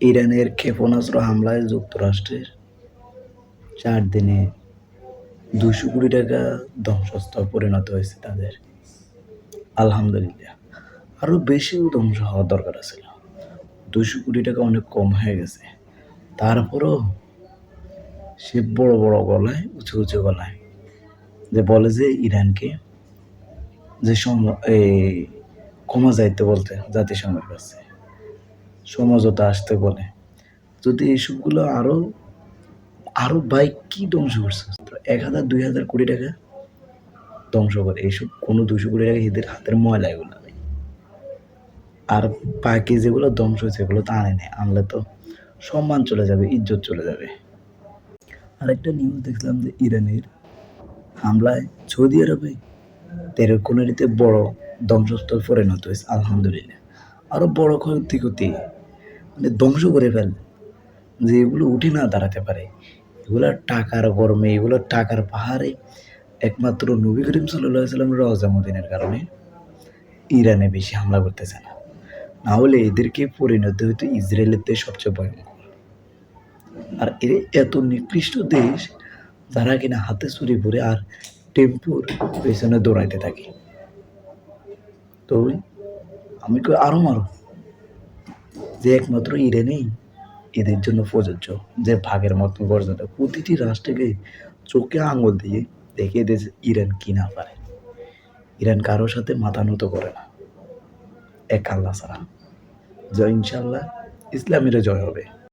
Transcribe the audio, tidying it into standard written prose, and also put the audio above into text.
ইরানের ক্ষেপণাস্ত্র হামলায় যুক্তরাষ্ট্রের 4 দিনে 200 কোটি টাকা ধ্বংসস্তূপে পরিণত হয়েছে তাদের। আলহামদুলিল্লাহ। আরো বেশিও ধ্বংস হওয়ার দরকার ছিল। 200 কোটি টাকা অনেক কম হয়ে গেছে। তারপরও সে বড় বড় গলায়, উঁচু উঁচু গলায় যে বলে যে ইরানকে যে ক্ষমা চাইতে বলতে জাতিসংঘের কাছে, সমঝোতা আসতে বলে। যদি এইসবগুলো আরো আরো ভাই কি ধ্বংস করছে, 1,000-2,000 কোটি টাকা ধ্বংস করে। এইসব কোনো 200 কোটি টাকা এদের হাতের ময়লা, এগুলো নেই। আর বাকি যেগুলো ধ্বংস হয়েছে এগুলো তো আনে নেই, আনলে তো সম্মান চলে যাবে, ইজ্জত চলে যাবে। আরেকটা নিউজ দেখলাম যে ইরানের হামলায় সৌদি আরবে তেরোকোনারিতে বড় ধ্বংসস্তূপে পরিণত হয়েছে। আলহামদুলিল্লাহ। আরো বড় ক্ষয়ক্ষতি, মানে ধ্বংস করে ফেলে, যে এগুলো উঠে না দাঁড়াতে পারে। এগুলা টাকার গরমে, এগুলো টাকার পাহাড়ে একমাত্র নবী করিম সাল্লাল্লাহু আলাইহি সাল্লামের রওজা মদিনার কারণে ইরানে বেশি হামলা করতেছে না। না হলে এদেরকে পরিণতি হইতো ইসরায়েলের থেকে সবচেয়ে ভয়ঙ্কর। আর এত নিকৃষ্ট দেশ যারা কিনা হাতে ছুরি ভরে আর টেম্পুর পেছনে দৌড়াইতে থাকে। তো আমি কই আরো মারো, যে একমাত্র ইরানেই এদের জন্য প্রযোজ্য, যে ভাগের মতো গর্জনটা প্রতিটি রাষ্ট্রকে চোখে আঙুল দিয়ে দেখিয়ে দিয়েছে ইরান কি না পারে। ইরান কারোর সাথে মাথা নত করে না, এক আল্লাহ ছাড়া। জয় ইনশাল্লাহ, ইসলামের জয় হবে।